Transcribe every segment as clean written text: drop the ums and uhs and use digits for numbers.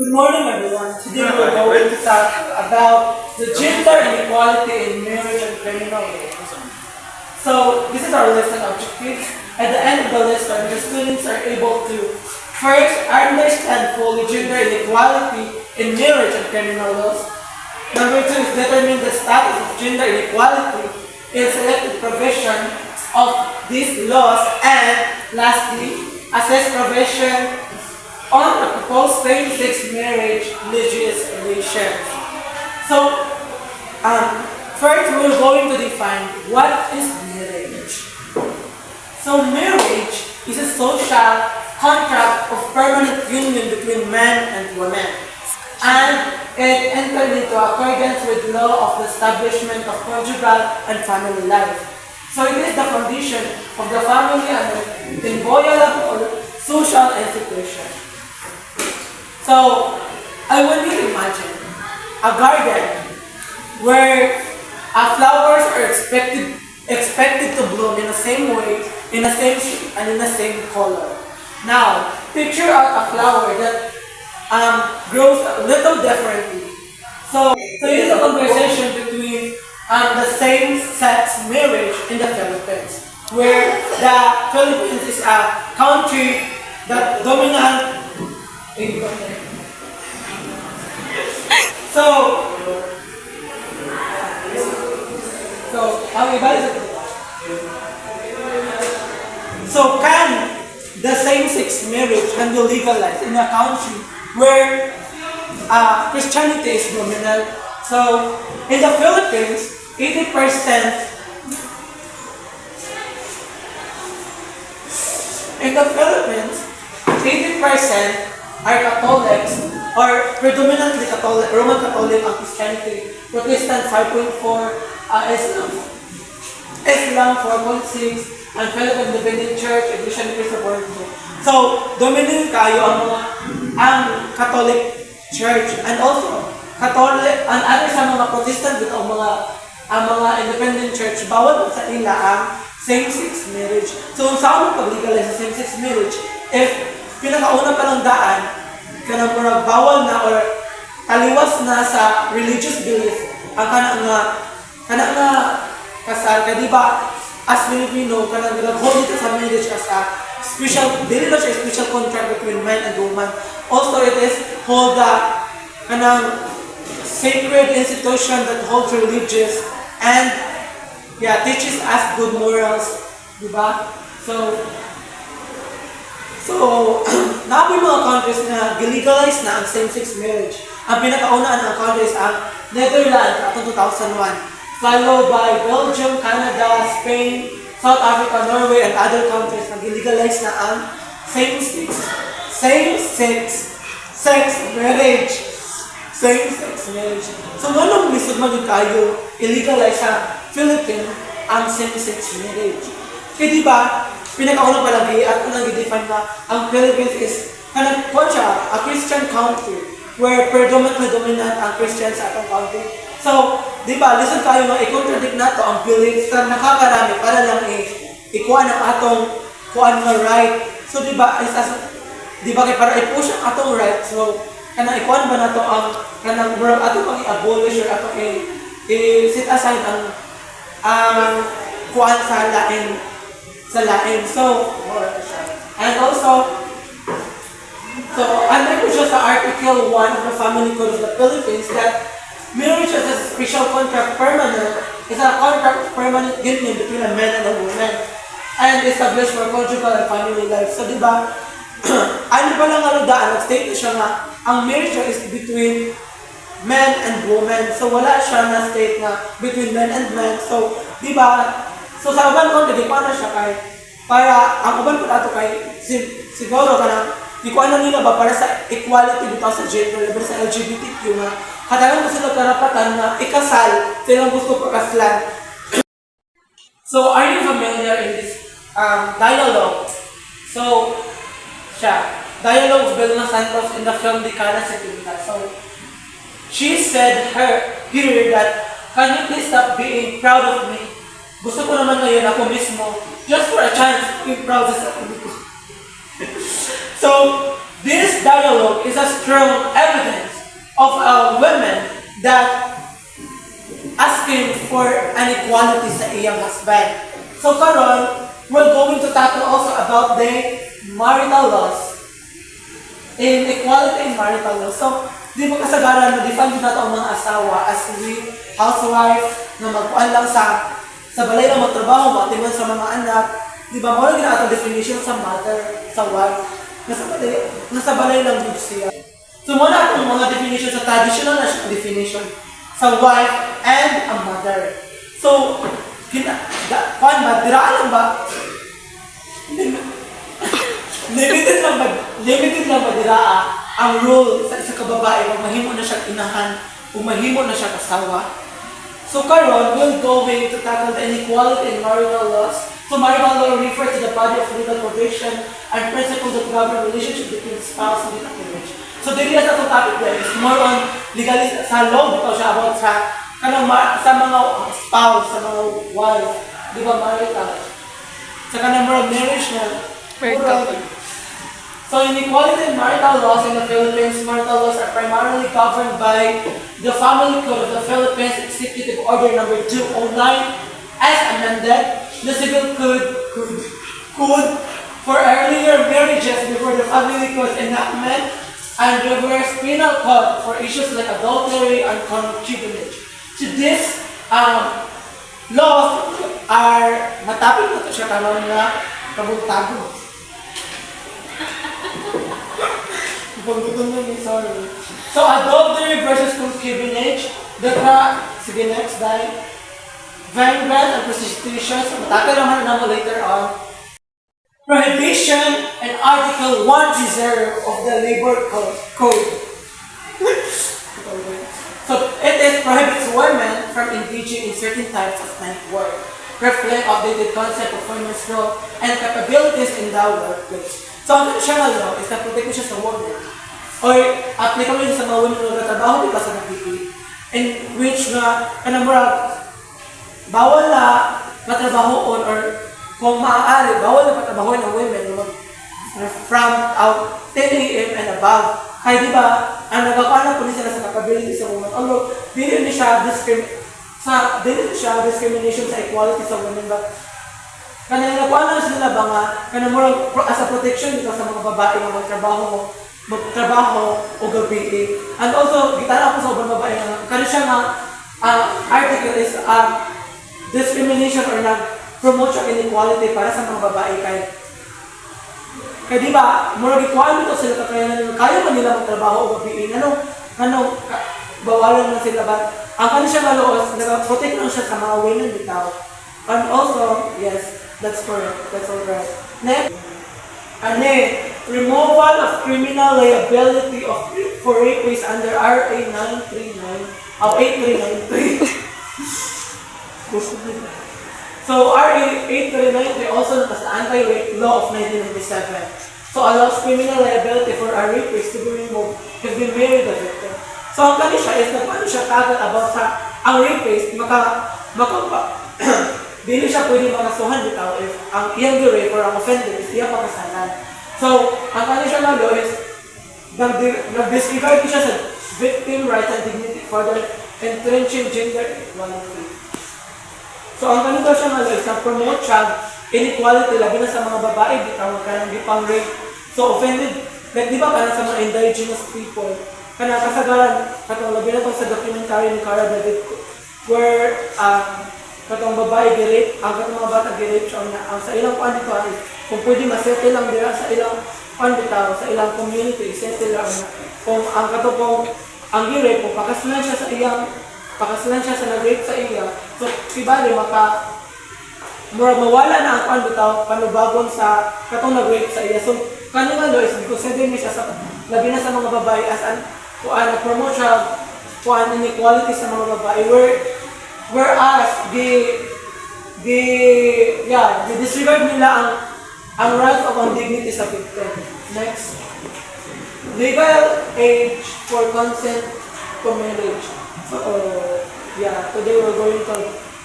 Good morning, everyone. Today we're going to talk about the gender inequality in marriage and criminal law. So, this is our lesson objectives. At the end of the lesson, the students are able to first understand fully gender inequality in marriage and criminal laws. Number two is determine the status of gender inequality in selected provision of these laws. And lastly, assess provision on the proposed same-sex marriage legislation. So, first we're going to define what is marriage. So, marriage is a social contract of permanent union between man and woman, and it entered into accordance with law of the establishment of conjugal and family life. So, it is the foundation of the family and an inviolable social institution. So, I want you to imagine a garden where flowers are expected to bloom in the same way, in the same shape, and in the same color. Now, picture out a flower that grows a little differently. So here's a conversation between the same-sex marriage in the Philippines, where the Philippines is a country that dominant. So can the same-sex marriage can be legalized in a country where Christianity is dominant? So in the Philippines, 80% in the Philippines, 80% are Catholics or predominantly Catholic, Roman Catholic and Christianity. Protestant 5.4, Islam 4.6, and Philippine Independent Church, Iglesia ni Cristo 4.2. So, dominant kayo ang Catholic Church and also Catholic and other sa mga Protestant at ang mga Independent Church, bawal sa nila ang same-sex marriage. So, saan mo pag-legalize sa same-sex marriage? If pinakauna pa lang daan, kanang murag bawal na or taliwas na sa religious belief ang kana nga kasal ka, di ba? As Filipino, kanang nag-hold ito sa marriage as a special, dili na siya special contract between man and woman. Also, it is hold the kanang sacred institution that holds religious and teaches us good morals, di ba? So, napoy mga countries na gilegalize na ang same-sex marriage. Ang pinakauna ng countries ang Netherlands atong 2001, followed by Belgium, Canada, Spain, South Africa, Norway, and other countries na gilegalize na ang same-sex marriage. Same-sex marriage. So, nganong lisod maging kayo illegalize sa Philippines ang same-sex marriage? Kaya di ba, pinakauna palagi at unang i-define na ang Philippines is a Christian country where predominantly dominant ang Christians sa atong country. So, di ba, listen tayo nga, i-contradict na to ang beliefs na nakakarami para lang ikuha ng atong kuhaan na right. So, di ba, kaya para i-push ang atong right, so, ikuhaan ba na to ang atong pang i-abolish or atong i-set aside ang kuhaan sa lain. So, and also, under po siya sa Article 1 of the Family Code of the Philippines that marriage as a special contract permanent is a contract of permanent union between a man and a woman and established for conjugal and family life. So, di ba, ano pa lang nag-state na siya nga, ang marriage is between man and woman. So, wala siya na state na between man and man. So, di ba, so sa uban ko, hindi ko na siya kay, para, ang uban ko nato kay, siguro ka na, di ko ano nila ba, para sa equality dito sa gender, para sa LGBTQ na, katalan ko sila karapatan na ikasal, silang gusto pakaslan. So, are you familiar in this dialogue? So, dialogue of Belma Santos in the film Di Cara Setenta. So, she said here that, can you please stop being proud of me? Gusto ko naman ngayon ako mismo, just for a chance, be proud sa sarili ko. So, this dialogue is a strong evidence of women that asking for an equality sa iyang husband. So karon, we're going to tackle also about the marital laws in equality in marital laws. So, di mo kasagaran, ma-define din nato ang mga asawa as we, housewife, na magpuan lang sa balay lang magtrabaho, matiman sa mga anak. Di ba, mo lang ginatong definition sa mother, sa wife. Nasa balay lang din siya. So, muna itong mga definition sa traditional na siya definition sa wife and a mother. So, kuan ba, diraan lang ba? Limited lang ba diraa ang role sa isa ka babae kung mahimo na siya inahan, kung mahimo na siya kasawa. So karon, we're going to tackle the inequality in marital laws. So marital law refers to the body of legal provision and principles that govern relationship between spouse and marriage. So dili sa itong topic there is more on legality sa law, because siya about sa mga spouse, sa mga wife, di ba marital? Sa kanang mga marriage na so inequality in marital laws in the Philippines, marital laws are primarily governed by the Family Code of the Philippines Executive Order Number 209 as amended, the Civil Code for earlier marriages before the Family Code enactment, and reverse penal code for issues like adultery and concubinage. So these laws are matapig na ito siya karon na kabuntago. Sorry. So, adultery versus concubinage, sige, next slide. Violence and prostitution, so matakal naman naman later on. Prohibition and Article 130 of the Labor Code. So, it prohibits women from engaging in certain types of night work, reflect updated concept of women's role and capabilities in the workplace. So, ang traditional law is na-protect siya sa women. Or, applicable sa mga women na nagtatrabaho dito sa nagpipili. In which nga, bawal na matrabahoon or kung maaari, bawal na matrabahoon ng women from 10 a.m. and above. Kaya di ba, ang nagkakanak po sila sa capability sa women. Although, hindi siya discrimination sa equality sa women. But, kanina nakuha na sila ba nga, kanina as a protection dito sa mga babae na magtrabaho o gabi. And also, gitara ako sa ubang babae nga, kanina siya nga, article is discrimination or nag-promote siya inequality para sa mga babae. Kaya di ba, murag ikuan dito sila kaya man nila magtrabaho o gabi. Bawalan na sila ba? Ang kanina siya nga loos, nag-protect lang siya sa mga women bitaw. And also, yes, that's correct. That's all right. Next, removal of criminal liability for rapists under RA 939, 8393. So RA 8393 also known as the Anti-Rape Law of 1997. So allows criminal liability for a rapist to be removed if they marry the victim. So ang kanina siya is nagpaano siya kagad about sa ang rapist dili siya pwede makasuhan bitaw if ang iyang rape or ang offender is iyang pakasalan. So, ang kanina siya nga law is nag-disregard siya sa victim rights and dignity further entrenching gender equality. So, ang kanina siya nga law is nag-promote siya inequality labi na sa mga babae bitaw kanang gipang rape. So, offended, like di ba kanang sa mga indigenous people, kanang kasagaran, katong labi na to sa documentary ni Cara David where katong babae gi-rape, ang katong mga bata gi-rape siya ang sa ilang kuan dito ay kung pwede ma-settle lang dira sa ilang kuan bitaw, sa ilang community, settle lang kung ang katong ang gi-rape kung pakaslan siya sa nag-rape sa iya. So sibali mawala na ang kuan bitaw panubagon sa katong nag-rape sa iya. So kanina law is consider niya siya sa labi na sa mga babae as an kuan promote siya kuan inequality sa mga babae whereas disregard nila ang right of ang dignity sa victim. Next. Legal age for consent to marriage. So, today we're going to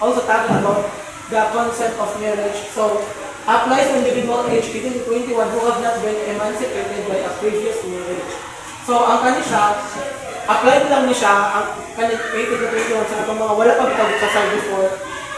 also talk about the concept of marriage. So, applies to individual age 18 to 21 who have not been emancipated by a previous marriage. So, ang kanisya, apply lang niya siya ang kanin 18 to 21 sa mga wala pang pagkasal before.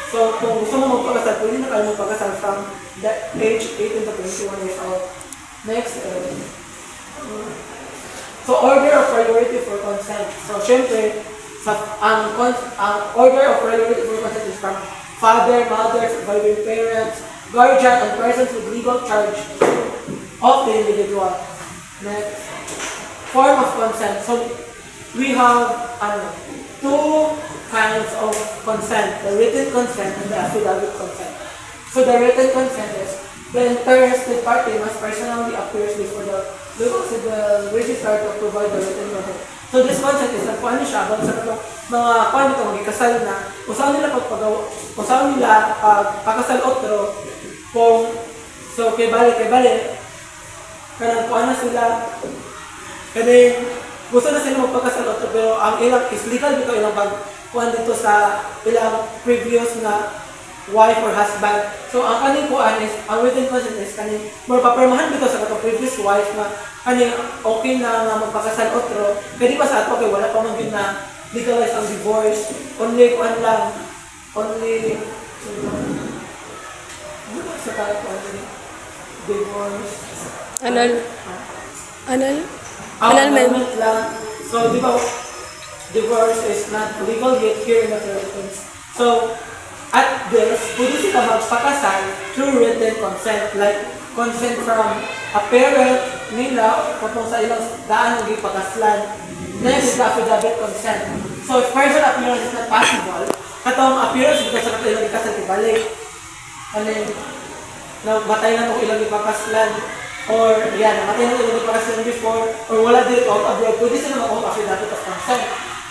So, kung gusto mo magpakasal, pwede na kayo magpakasal from the age 18 to 21 years old. Next, so order of priority for consent. So, syempre, ang order of priority for consent is from father, mother, surviving parents, guardian, and persons with legal charge of the individual. Next, form of consent. So, we have two kinds of consent, the written consent and the affidavit consent. So the written consent is the interested party must personally appear before the registrar to provide the written consent. So this consent is ano siya about sa mga kung ito magkasal na kung saan nila pagkasal otro kung so kay bali kanang kuha na sila kaning gusto na sila magpagkasal otro pero ang ilang is legal dito ilang kuhan dito sa ilang previous na wife or husband. So ang kaning kuhan is, ang written consent is kaning more papirmahan dito sa katong previous wife na kaning okay na nga magpakasal otro. Kaya di ba sa ato kay wala pa man yun na legalize ang divorce. Only kuhan lang. Only sa tayo only divorce. Annulment lang. So di ba divorce is not legal yet here in the Philippines. So, at this, pwede sila magpakasal through written consent, like consent from a parent nila kung sa ilang daan ng ipakaslan. Next is the affidavit consent. So, if person appearance is not possible, katong appearance dito sa kato ilang ikasal ibalik. And then, nabatay na itong ilang ipakaslan. Or, yan, namatay na ilang ipakaslan before, or wala dito out abroad, pwede sila mag-hold affidavit of consent.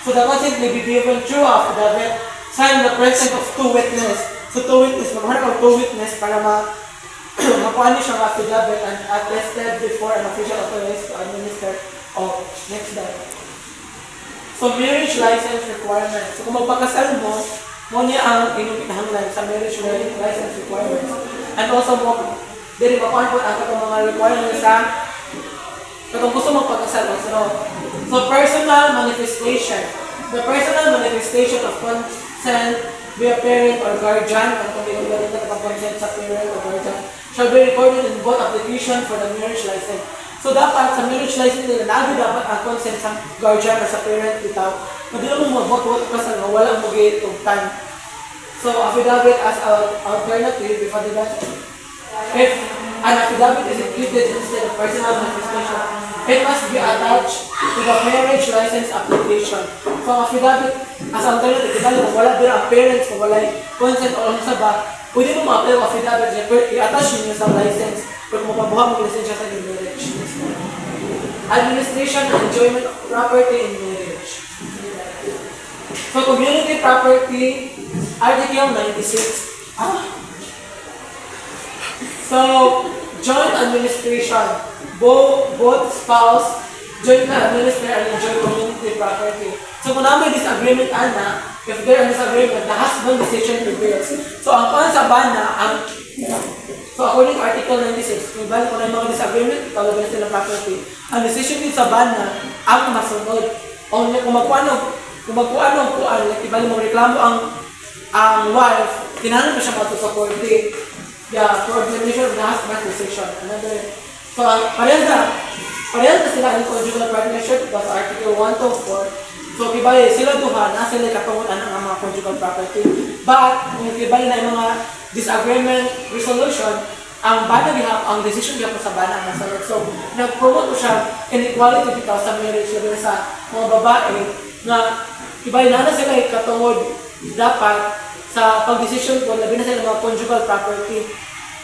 So the consent may be given through affidavit, signed in the presence of two witnesses. So two witnesses, maghanap ng two witnesses para makuha niyo siyang affidavit and attested before an official authorized to administer. Oh, next slide. So marriage license requirements. So kung magpakasal mo niya ang inyong pinahanglan sa marriage license requirements. And also dili makuha po ang katong mga requirements sa katong gusto magpakasal. So personal manifestation. The personal manifestation of consent by a parent or guardian, kung hindi ko consent sa parent or guardian, shall be recorded in both application for the marriage license. So dapat sa marriage license nila, dapat ang consent sa guardian or sa parent bitaw. Hindi mo mag-vote kasi wala mo time. So affidavit as an alternative if an affidavit is included instead of personal manifestation, it must be attached to the marriage license application. So, affidavit as alternative, kung wala din ang parents, kung wala consent o sa ba, pwede mo ma-apply ang affidavit niya, i-attach niyo sa license, pero kung mapabuha mo lisensya sa marriage. Administration and enjoyment of property in marriage. So, community property, Article 96. So, joint administration. Both spouse joint na administer and enjoy community property. So, kung namin disagreement, if there are disagreement, the husband decision prevails. So, ang sa bana, so according to Article 96, kung balik ko na yung mga disagreement, talaga na sila property. Ang decision din sa bana, ang masunod. Kung magkuano, ibalik mo reklamo ang wife, tinahan mo siya mato sa korte. Yeah, coordination of the husband decision. So, pareha na sila in conjugal partnership, that's Article 1 to 4. So, kibali, sila duha na sila katungutan ng mga conjugal property. But, kung kibali na yung mga disagreement resolution, ang bana ang decision niya po sa bana ang nasunod. So, nag-promote ko siya inequality dito sa marriage labi sa mga babae na kibali na sila katungod dapat sa pag-decision ko, labi na sila mga conjugal property.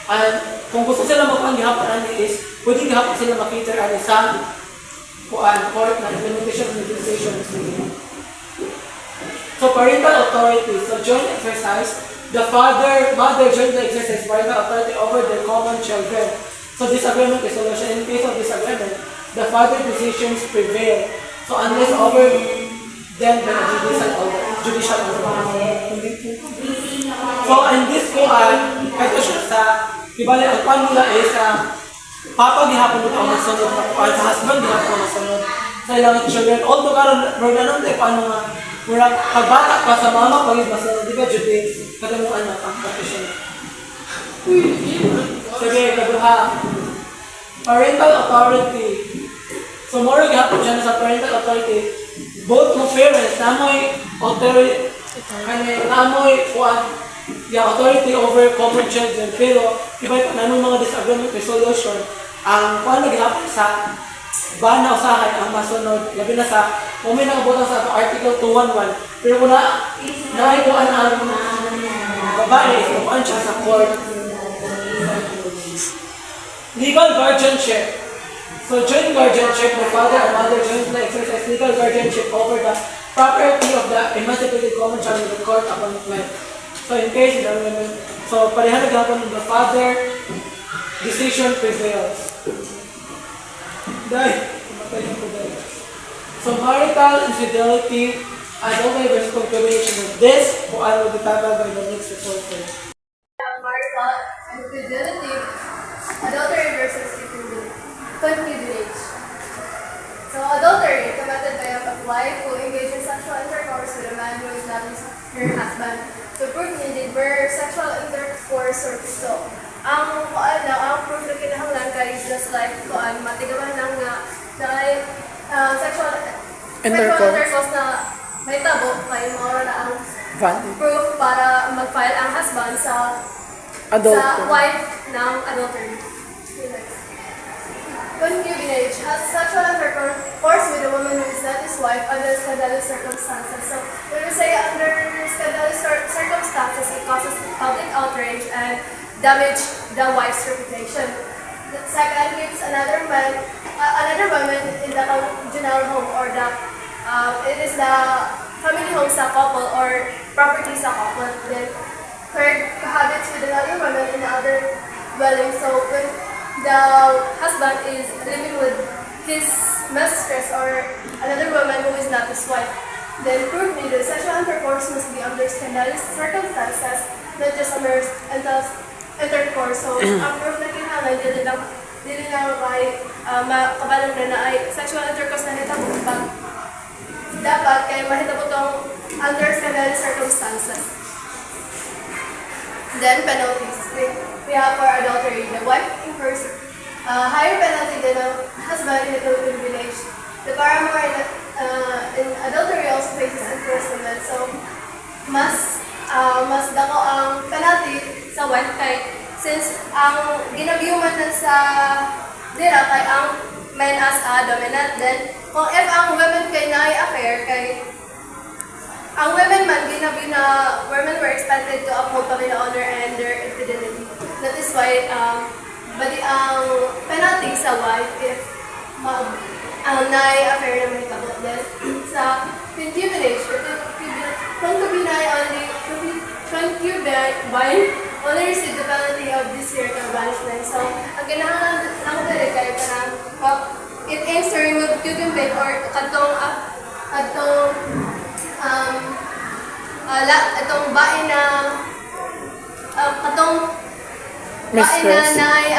And kung gusto sila magkuhan gihapon is, pwede gihapon sila makiter sa court na implementation of legislation. So parental authority, so joint exercise, the mother jointly exercise parental authority over their common children. So disagreement resolution, in case of disagreement, the father decisions prevail. So unless over them, then judicial order. So in this ito siya sa ibali ang pan nila sa papa gihapon mo ang sunod, sa husband gihapon ang sunod. sa ilang children. Although karon murag nanon tay paano nga murag pagbata pa sa mama pag mas di ba jud kada mo anak ang profession. Sige, kaduha. Parental authority. So more gihapon siya sa parental authority. Both mo parents namoy authority namoy kuan authority over common children, pero iba pa nanong mga disagreement resolution ang kuan naghapon sa bana usahay ang masunod labi na sa kung may nakabutang sa article 211, pero kung naikuan ang babae kuan siya sa court. Legal guardianship. So joint guardianship, the father and mother jointly exercise legal guardianship over the property of the emancipated common child with the court appointment. So in case the women, so pareha naghapon the father decision prevails. Dahil, kumatay na po dahil. So marital infidelity, adultery versus concubination. This, kung ano will be tackled by the next reporter. Marital infidelity, adultery versus concubinage. So adultery committed by a wife who engaged in sexual intercourse with a man who is not her husband. So proof needed where sexual intercourse or so. Ang proof na kinahanglan kay just like matigawan lang nga dahil sexual intercourse na may tabo kay mawala na ang proof para mag-file ang husband sa wife ng adultery. Concubinage has sexual intercourse with a woman who is not his wife under scandalous circumstances. So when we say under scandalous circumstances, it causes public outrage and damage the wife's reputation. The second gives another woman in the conjugal home or it is the family home sa couple or property sa couple. Then third, cohabits with another woman in another dwelling. So when the husband is living with his mistress or another woman who is not his wife, then proof needed. Sexual intercourse must be under scandalous circumstances, not just under intercourse. So, ang proof na kinahanglan, dili lang ay makabalang na ay sexual intercourse na hitabo pag dapat kay mahitabo tong under scandalous circumstances. Then penalties. We have for adultery. The wife incurs higher penalty than the husband in the concubinage. The paramour in adultery also faces imprisonment. So, mas dako ang penalty sa wife kay since ang ginabyuman na sa dira kay ang man as a dominant. Then, kung if ang women kay naay affair kay ang women man ginabi na women were expected to uphold family honor and their infidelity. That is why bali ang penalty sa wife if ang naay affair na may kabot. Then sa concubinage, concubine only receive the penalty of this year of banishment. So ang kinahanglan lang dali kay parang it aims to remove concubinage or katong itong bain na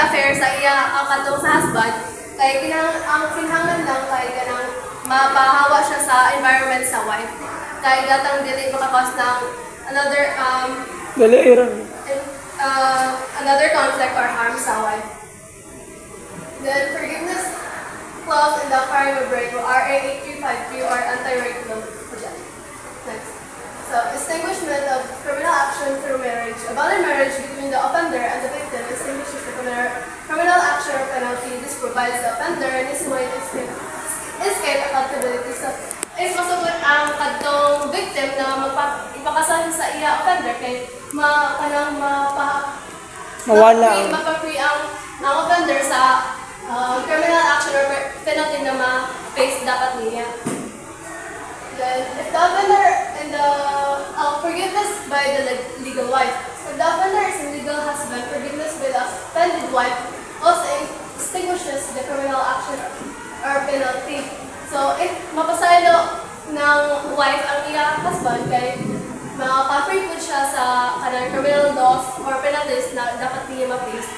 affair sa iya katong sa husband kay ang kinahanglan lang kay kanang mapahawa siya sa environment sa wife kay gatang dili makakas ng another conflict or harm sa wife. Then forgiveness clause in the crime of rape or RA 8352 or anti-rape law. Next. So, extinguishment of criminal action through marriage. A valid marriage between the offender and the victim extinguishes the criminal action or penalty. This provides the offender and his way to escape accountability. So, if masugod ang kadtong victim na ipakasal sa iya offender kay mapa-free ang offender sa criminal action or penalty na ma-face dapat niya. Then, if the offender and the forgiveness by the legal wife. If the offender is a legal husband, forgiveness by the offended wife also extinguishes the criminal action or penalty. So, if mapasaylo ng wife ang iya husband, kay makaka-free po siya sa kanang criminal laws or penalties na dapat niya ma-face.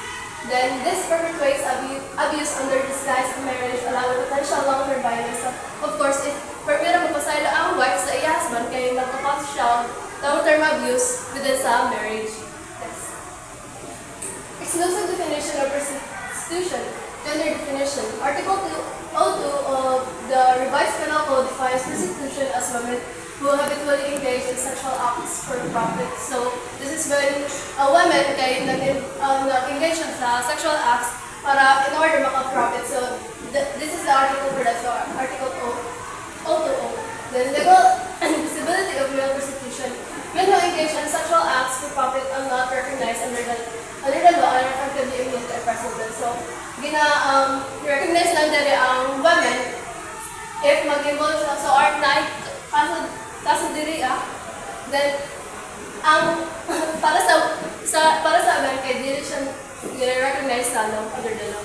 Then this perpetuates abuse under disguise of marriage, allowing potential long-term violence. So, of course, if permira mapasaylo ang wife sa iya husband, kaya magkapat siya long-term abuse within sa marriage. Yes. Exclusive definition of prostitution. Gender definition. Article 202 of the Revised Penal Code defines prostitution as women who habitually engage in sexual acts for profit. So, this is when a woman kay nag-engage sa sexual acts para in order maka-profit. So, this is the article for that. So, Article 020. The legal visibility of male prostitution. Men who engage in sexual acts for profit are not recognized under the law and are effectively immune to oppressive. So, recognize lang dali ang women if mag-involve siya sa art night, kaso diri then para sa amin kay dili siya recognize sa law under the law.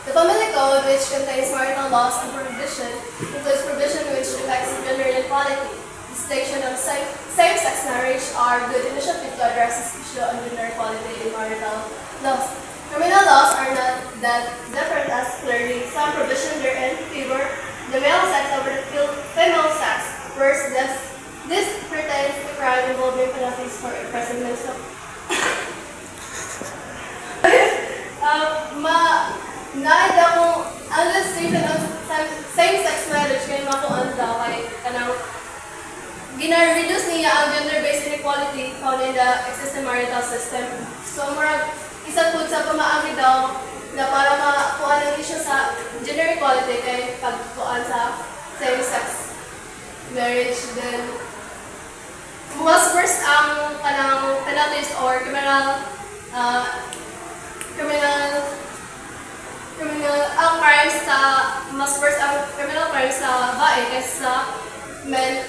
The Family Code, which contains marital laws and prohibition, includes provision which affects gender inequality. Distinction of same-sex marriage are good initiative to address this issue on gender equality in marital laws. Criminal laws are not that different as clearly some provision therein favor the male sex over the female sex. First, this pertains to crime involving penalties for imprisonment. So, naida kung ang legislation ng same-sex marriage kaya makuan daw kay kanang gina-reduce niya ang gender-based inequality found in the existing marital system. So, murag isa po sa pamaagi daw na para makuha ng issue sa gender equality kay pagkuhaan sa same-sex marriage. Then, mas worse ang kanang penalties or criminal crimes sa mas worse ang criminal crimes sa babae kaysa sa men.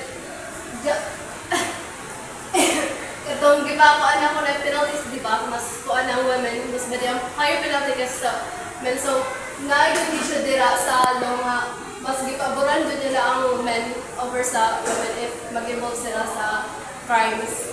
Itong gibakuan ako ng penalties, di ba? Mas kuan ang women, mas badi ang higher penalty kaysa sa men. So, naigod siya dira sa law nga mas gipaboran din nila ang men over sa women if mag-involve sila sa crimes.